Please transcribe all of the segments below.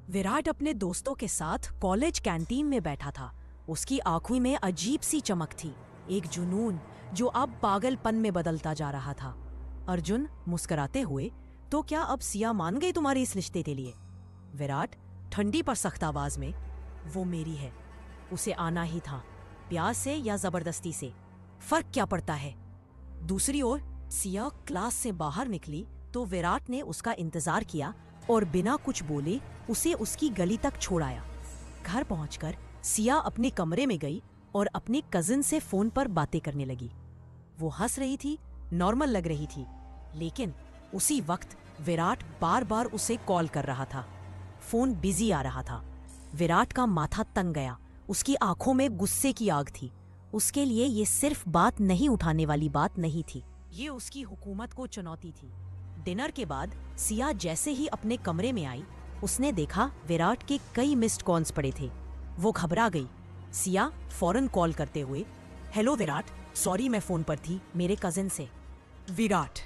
विराट अपने दोस्तों के साथ कॉलेज कैंटीन में बैठा था। उसकी आंखों में अजीब सी चमक थी, एक जुनून जो अब पागलपन में बदलता जा रहा था। अर्जुन मुस्कुराते हुए, तो क्या अब सिया मान गई तुम्हारे इस रिश्ते के लिए? विराट ठंडी पर सख्त आवाज में, वो मेरी है, उसे आना ही था, प्यार से या जबरदस्ती से, फर्क क्या पड़ता है? दूसरी ओर सिया क्लास से बाहर निकली तो विराट ने उसका इंतजार किया और बिना कुछ बोले उसे उसकी गली तक छोड़ाया। घर पहुंचकर सिया अपने कमरे में गई और अपने कजिन से फोन पर बातें करने लगी। वो हंस रही थी, नॉर्मल लग रही थी, लेकिन उसी वक्त विराट बार बार उसे कॉल कर रहा था। फोन बिजी आ रहा था। विराट का माथा तंग गया, उसकी आंखों में गुस्से की आग थी। उसके लिए ये सिर्फ बात नहीं उठाने वाली बात नहीं थी, ये उसकी हुकूमत को चुनौती थी। डिनर के बाद सिया जैसे ही अपने कमरे में आई, उसने देखा विराट के कई मिस्ड कॉल्स पड़े थे। वो घबरा गई। सिया फौरन कॉल करते हुए, हेलो विराट, सॉरी मैं फोन पर थी, मेरे कजिन से। विराट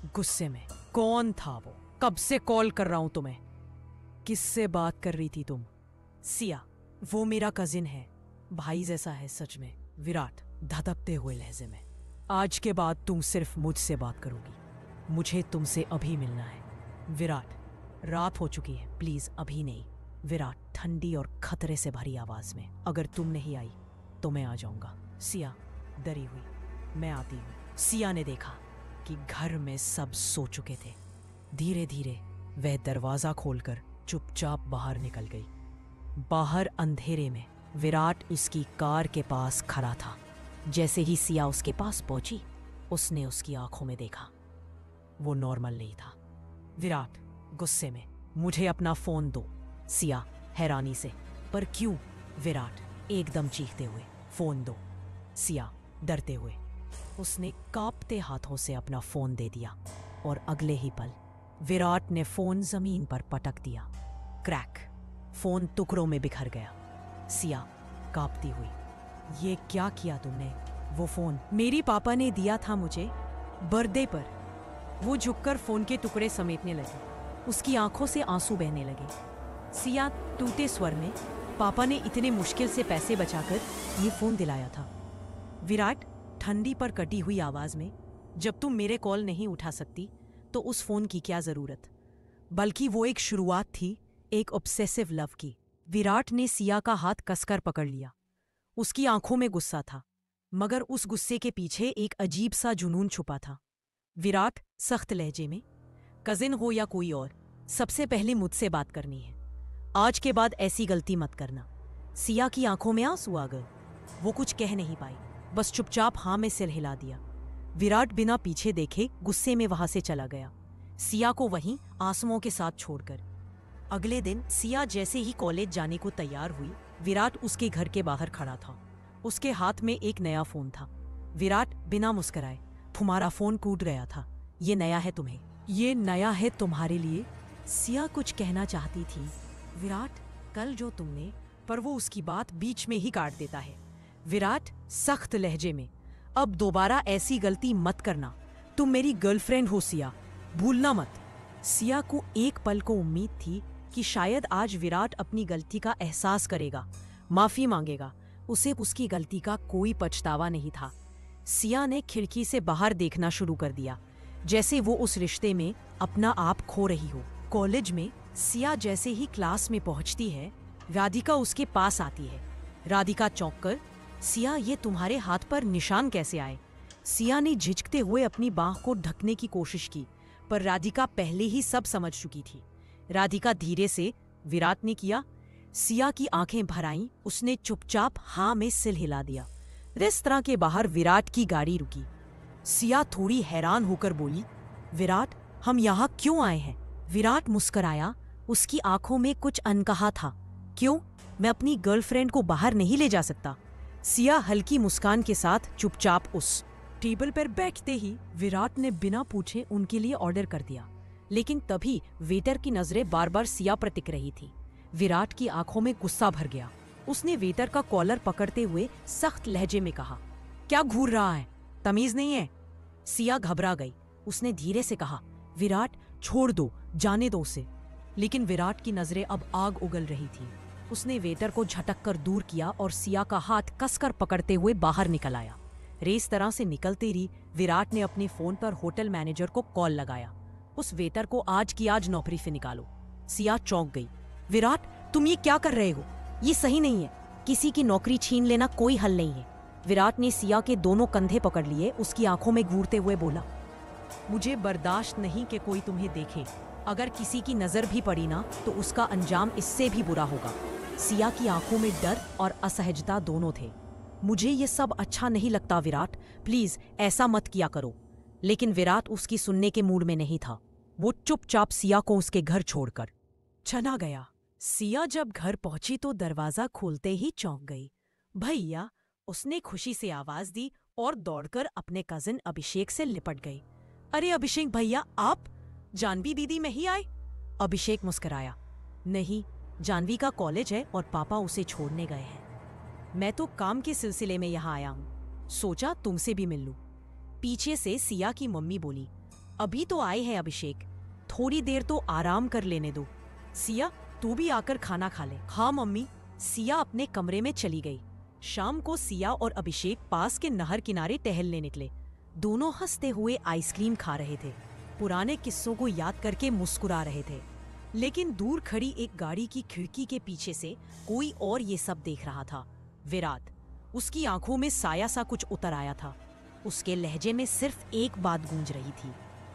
गुस्से में, कौन था वो? कब से कॉल कर रहा हूं तुम्हें, किससे बात कर रही थी तुम? सिया, वो मेरा कजिन है, भाई जैसा है सच में। विराट धधकते हुए लहजे में, आज के बाद तुम सिर्फ मुझसे बात करोगी, मुझे तुमसे अभी मिलना है। विराट, रात हो चुकी है, प्लीज अभी नहीं। विराट ठंडी और खतरे से भरी आवाज में, अगर तुम नहीं आई तो मैं आ जाऊंगा। सिया डरी हुई, मैं आती हूँ। सिया ने देखा कि घर में सब सो चुके थे। धीरे धीरे वह दरवाजा खोलकर चुपचाप बाहर निकल गई। बाहर अंधेरे में विराट उसकी कार के पास खड़ा था। जैसे ही सिया उसके पास पहुंची, उसने उसकी आंखों में देखा, वो नॉर्मल नहीं था। विराट गुस्से में, मुझे अपना फोन दो। सिया हैरानी से, पर क्यों? विराट एकदम चीखते हुए, फोन दो। सिया डरते हुए, उसने कांपते हाथों से अपना फोन दे दिया और अगले ही पल विराट ने फोन जमीन पर पटक दिया। क्रैक, फोन टुकड़ों में बिखर गया। सिया कांपती हुई, ये क्या किया तुमने? वो फोन मेरी पापा ने दिया था मुझे बर्थडे पर। वो झुककर फोन के टुकड़े समेटने लगी, उसकी आंखों से आंसू बहने लगे। सिया टूटे स्वर में, पापा ने इतने मुश्किल से पैसे बचाकर ये फोन दिलाया था। विराट ठंडी पर कटी हुई आवाज में, जब तुम मेरे कॉल नहीं उठा सकती तो उस फोन की क्या जरूरत? बल्कि वो एक शुरुआत थी, एक ऑब्सेसिव लव की। विराट ने सिया का हाथ कसकर पकड़ लिया। उसकी आंखों में गुस्सा था, मगर उस गुस्से के पीछे एक अजीब सा जुनून छुपा था। विराट सख्त लहजे में, कजिन हो या कोई और, सबसे पहले मुझसे बात करनी है। आज के बाद ऐसी गलती मत करना। सिया की आंखों में आंसू आ गए। वो कुछ कह नहीं पाई, बस चुपचाप हाँ में सिर हिला दिया। विराट बिना पीछे देखे गुस्से में वहां से चला गया, सिया को वहीं आंसुओं के साथ छोड़कर। अगले दिन सिया जैसे ही कॉलेज जाने को तैयार हुई, विराट उसके घर के बाहर खड़ा था। उसके हाथ में एक नया फोन था। विराट बिना मुस्कुराए, तुम्हारा फोन टूट गया था, ये नया है तुम्हें, ये नया है तुम्हारे लिए। सिया कुछ कहना चाहती थी, विराट कल जो तुमने, पर वो उसकी बात बीच में ही काट देता है। विराट सख्त लहजे में, अब दोबारा ऐसी गलती मत करना, तुम मेरी गर्लफ्रेंड हो सिया, भूलना मत। सिया को एक पल को उम्मीद थी कि शायद आज विराट अपनी गलती का एहसास करेगा, माफी मांगेगा। उसे उसकी गलती का कोई पछतावा नहीं था। सिया ने खिड़की से बाहर देखना शुरू कर दिया, जैसे वो उस रिश्ते में अपना आप खो रही हो। कॉलेज में सिया जैसे ही क्लास में पहुंचती है, राधिका उसके पास आती है। राधिका चौंक कर, सिया ये तुम्हारे हाथ पर निशान कैसे आए? सिया ने झिझकते हुए अपनी बाह को ढकने की कोशिश की, पर राधिका पहले ही सब समझ चुकी थी। राधिका धीरे से, विराट ने किया। सिया की आंखें भर आईं, उसने चुपचाप हाँ में सिर हिला दिया। रेस्तरां के बाहर विराट की गाड़ी रुकी। सिया थोड़ी हैरान होकर बोली, विराट हम यहाँ क्यों आए हैं? विराट मुस्कुराया, उसकी आंखों में कुछ अनकहा था। क्यों, मैं अपनी गर्लफ्रेंड को बाहर नहीं ले जा सकता? सिया हल्की मुस्कान के साथ चुपचाप उस टेबल पर बैठते ही विराट ने बिना पूछे उनके लिए ऑर्डर कर दिया। लेकिन तभी वेटर की नजरें बार बार सिया पर टिक रही थी। विराट की आंखों में गुस्सा भर गया। उसने वेटर का कॉलर पकड़ते हुए सख्त लहजे में कहा, क्या घूर रहा है, तमीज नहीं है? सिया घबरा गई। उसने धीरे से कहा, विराट छोड़ दो, जाने दो उसे। लेकिन विराट की नजरें अब आग उगल रही थी। उसने वेटर को झटक कर दूर किया और सिया का हाथ कसकर पकड़ते हुए बाहर निकल आया। रेस तरह से निकलते ही विराट ने अपने फोन पर होटल मैनेजर को कॉल लगाया। उस वेटर को आज की आज नौकरी से निकालो। सिया चौंक गई। विराट, तुम ये क्या कर रहे हो? ये सही नहीं है। किसी की नौकरी छीन लेना कोई हल नहीं है। विराट ने सिया के दोनों कंधे पकड़ लिए, उसकी आंखों में घूरते हुए बोला, मुझे बर्दाश्त नहीं कि कोई तुम्हें देखे। अगर किसी की नजर भी पड़ी ना तो उसका अंजाम इससे भी बुरा होगा। सिया की आंखों में डर और असहजता दोनों थे। मुझे ये सब अच्छा नहीं लगता विराट, प्लीज ऐसा मत किया करो। लेकिन विराट उसकी सुनने के मूड में नहीं था। वो चुपचाप सिया को उसके घर छोड़कर चला गया। सिया जब घर पहुंची तो दरवाजा खोलते ही चौंक गई। भैया, उसने खुशी से आवाज दी और दौड़कर अपने कजिन अभिषेक से लिपट गई। अरे अभिषेक भैया, आप? जानवी दीदी में ही आए? अभिषेक मुस्कुराया। नहीं, जानवी का कॉलेज है और पापा उसे छोड़ने गए हैं। मैं तो काम के सिलसिले में यहाँ आया हूँ, सोचा तुमसे भी मिल लूं। पीछे से सिया की मम्मी बोली, अभी तो आए हैं अभिषेक, थोड़ी देर तो आराम कर लेने दो। सिया, तू भी आकर खाना खा ले। हाँ मम्मी। सिया अपने कमरे में चली गई। शाम को सिया और अभिषेक पास के नहर किनारे टहलने निकले। दोनों हंसते हुए आइसक्रीम खा रहे थे, पुराने किस्सों को याद करके मुस्कुरा रहे थे। लेकिन दूर खड़ी एक गाड़ी की खिड़की के पीछे से कोई और ये सब देख रहा था। विराट। उसकी आंखों में साया सा कुछ उतर आया था। उसके लहजे में सिर्फ एक बात गूंज रही थी,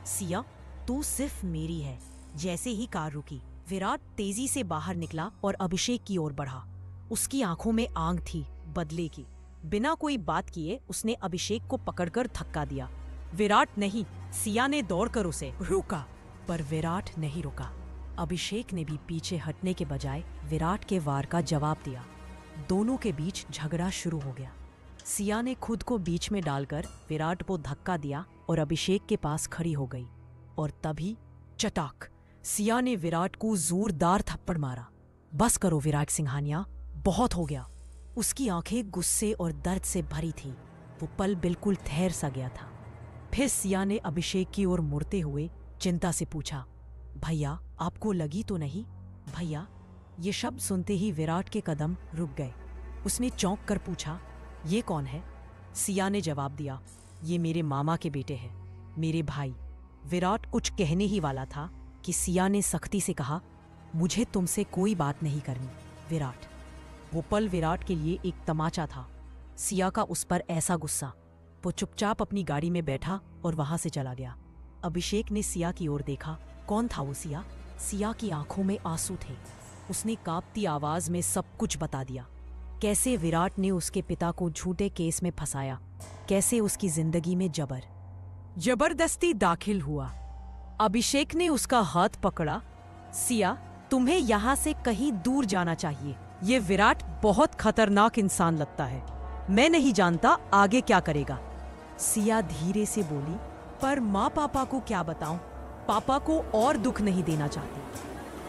सिया, तू सिर्फ मेरी है। जैसे ही कार रुकी, विराट तेजी से बाहर निकला और अभिषेक की ओर बढ़ा। उसकी आंखों में आग थी, बदले की। बिना कोई बात किए उसने अभिषेक को पकड़कर धक्का दिया। विराट नहीं, सिया ने दौड़कर उसे रोका, पर विराट नहीं रुका। अभिषेक ने भी पीछे हटने के बजाय विराट के वार का जवाब दिया। दोनों के बीच झगड़ा शुरू हो गया। सिया ने खुद को बीच में डालकर विराट को धक्का दिया और अभिषेक के पास खड़ी हो गई। और तभी चटाक, सिया ने विराट को जोरदार थप्पड़ मारा। बस करो विराट सिंघानिया, बहुत हो गया। उसकी आंखें गुस्से और दर्द से भरी थी। वो पल बिल्कुल ठहर सा गया था। फिर सिया ने अभिषेक की ओर मुड़ते हुए चिंता से पूछा, भैया, आपको लगी तो नहीं? भैया? ये शब्द सुनते ही विराट के कदम रुक गए। उसने चौंक कर पूछा, ये कौन है? सिया ने जवाब दिया, ये मेरे मामा के बेटे हैं, मेरे भाई। विराट कुछ कहने ही वाला था कि सिया ने सख्ती से कहा, मुझे तुमसे कोई बात नहीं करनी विराट। वो पल विराट के लिए एक तमाचा था। सिया का उस पर ऐसा गुस्सा। वो चुपचाप अपनी गाड़ी में बैठा और वहां से चला गया। अभिषेक ने सिया की ओर देखा। कौन था वो सिया? सिया की आंखों में आंसू थे। उसने कांपती आवाज में सब कुछ बता दिया। कैसे विराट ने उसके पिता को झूठे केस में फंसाया, कैसे उसकी जिंदगी में जबरदस्ती दाखिल हुआ। अभिषेक ने उसका हाथ पकड़ा। सिया, तुम्हें यहाँ से कहीं दूर जाना चाहिए। ये विराट बहुत खतरनाक इंसान लगता है। मैं नहीं जानता आगे क्या करेगा। सिया धीरे से बोली, पर माँ पापा को क्या बताऊं? पापा को और दुख नहीं देना चाहती।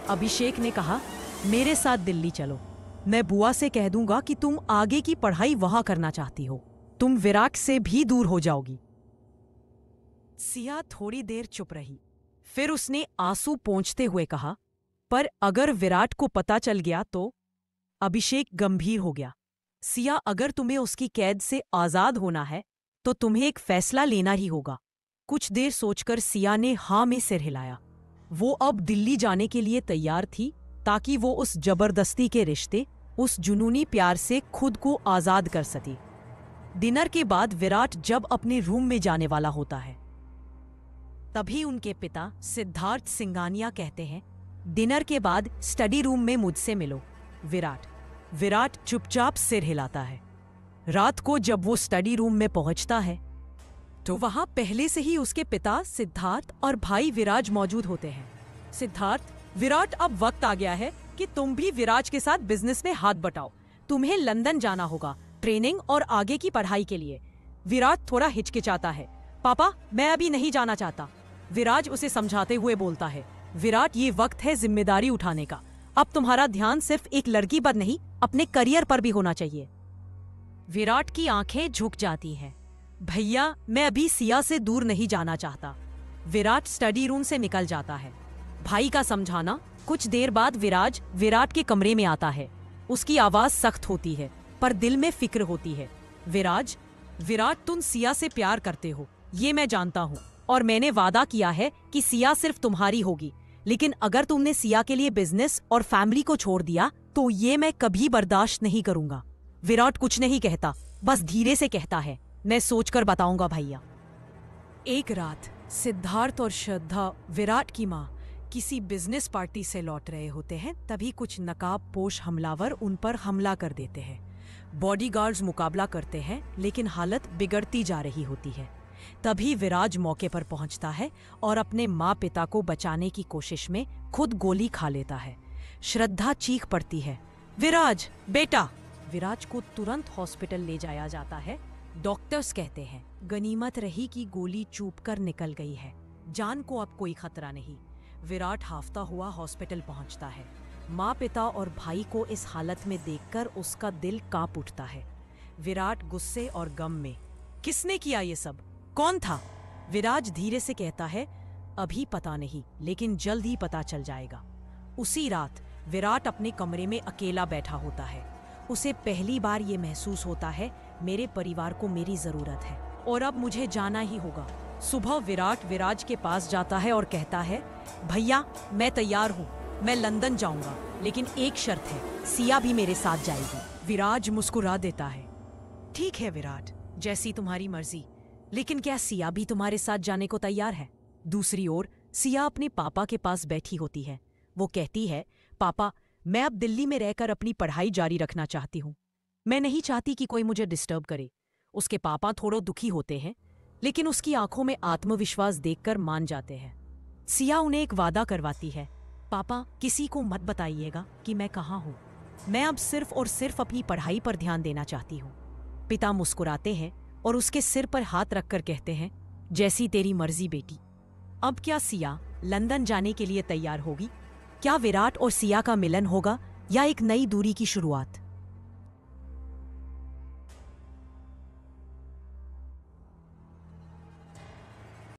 अभिषेक ने कहा, मेरे साथ दिल्ली चलो। मैं बुआ से कह दूंगा कि तुम आगे की पढ़ाई वहां करना चाहती हो। तुम विराट से भी दूर हो जाओगी। सिया थोड़ी देर चुप रही। फिर उसने आंसू पोंछते हुए कहा, पर अगर विराट को पता चल गया तो? अभिषेक गंभीर हो गया। सिया, अगर तुम्हें उसकी कैद से आजाद होना है तो तुम्हें एक फैसला लेना ही होगा। कुछ देर सोचकर सिया ने हाँ में सिर हिलाया। वो अब दिल्ली जाने के लिए तैयार थी ताकि वो उस जबरदस्ती के रिश्ते, उस जुनूनी प्यार से खुद को आजाद कर सके। डिनर के बाद विराट जब अपने रूम में जाने वाला होता है, तभी उनके पिता सिद्धार्थ सिंघानिया कहते हैं, डिनर के बाद स्टडी रूम में मुझसे मिलो। विराट चुपचाप सिर हिलाता है। रात को जब वो स्टडी रूम में पहुंचता है तो वहां पहले से ही उसके पिता सिद्धार्थ और भाई विराज मौजूद होते हैं। सिद्धार्थ, विराट, अब वक्त आ गया है कि तुम भी विराज के साथ बिजनेस में हाथ बटाओ। तुम्हें लंदन जाना होगा ट्रेनिंग और आगे की पढ़ाई के लिए। विराट थोड़ा हिचकिचाता है। पापा, मैं अभी नहीं जाना चाहता। विराज उसे समझाते हुए बोलता है, विराट, ये वक्त है जिम्मेदारी उठाने का। अब तुम्हारा ध्यान सिर्फ एक लड़की पर नहीं, अपने करियर पर भी होना चाहिए। विराट की आंखें झुक जाती हैं। भैया, मैं अभी सिया से दूर नहीं जाना चाहता। विराट स्टडी रूम से निकल जाता है। भाई का समझाना। कुछ देर बाद विराज विराट के कमरे में आता है। उसकी आवाज सख्त होती है पर दिल में फिक्र होती है। विराज, विराट, तुम सिया से प्यार करते हो, ये मैं जानता हूँ, और मैंने वादा किया है कि सिया सिर्फ तुम्हारी होगी। लेकिन अगर तुमने सिया के लिए बिजनेस और फैमिली को छोड़ दिया तो ये मैं कभी बर्दाश्त नहीं करूंगा। विराट कुछ नहीं कहता, बस धीरे से कहता है, मैं सोचकर बताऊंगा भैया। एक रात सिद्धार्थ और श्रद्धा, विराट की माँ, किसी बिजनेस पार्टी से लौट रहे होते हैं। तभी कुछ नकाबपोश हमलावर उन पर हमला कर देते हैं। बॉडीगार्ड्स मुकाबला करते हैं लेकिन हालत बिगड़ती जा रही होती है। तभी विराज मौके पर पहुंचता है और अपने माँ पिता को बचाने की कोशिश में खुद गोली खा लेता है। श्रद्धा चीख पड़ती है, विराज बेटा। विराज को तुरंत हॉस्पिटल ले जाया जाता है। डॉक्टर्स कहते हैं गनीमत रही कि गोली चूप कर निकल गई है, जान को अब कोई खतरा नहीं। विराट हाफता हुआ हॉस्पिटल पहुंचता है। माँ पिता और भाई को इस हालत में देखकर उसका दिल कांप उठता है। विराट गुस्से और गम में, किसने किया ये सब, कौन था? विराज धीरे से कहता है, अभी पता नहीं, लेकिन जल्द ही पता चल जाएगा। उसी रात विराट अपने कमरे में अकेला बैठा होता है। उसे पहली बार ये महसूस होता है, मेरे परिवार को मेरी जरूरत है और अब मुझे जाना ही होगा। सुबह विराट विराज के पास जाता है और कहता है, भैया मैं तैयार हूँ, मैं लंदन जाऊंगा, लेकिन एक शर्त है, सिया भी मेरे साथ जाएगी। विराज मुस्कुरा देता है, ठीक है विराट, जैसी तुम्हारी मर्जी, लेकिन क्या सिया भी तुम्हारे साथ जाने को तैयार है? दूसरी ओर सिया अपने पापा के पास बैठी होती है। वो कहती है, पापा मैं अब दिल्ली में रहकर अपनी पढ़ाई जारी रखना चाहती हूँ, मैं नहीं चाहती कि कोई मुझे डिस्टर्ब करे। उसके पापा थोड़ा दुखी होते हैं लेकिन उसकी आंखों में आत्मविश्वास देखकर मान जाते हैं। सिया उन्हें एक वादा करवाती है, पापा किसी को मत बताइएगा कि मैं कहाँ हूँ, मैं अब सिर्फ और सिर्फ अपनी पढ़ाई पर ध्यान देना चाहती हूँ। पिता मुस्कुराते हैं और उसके सिर पर हाथ रखकर कहते हैं, जैसी तेरी मर्जी बेटी। अब क्या सिया लंदन जाने के लिए तैयार होगी? क्या विराट और सिया का मिलन होगा या एक नई दूरी की शुरुआत?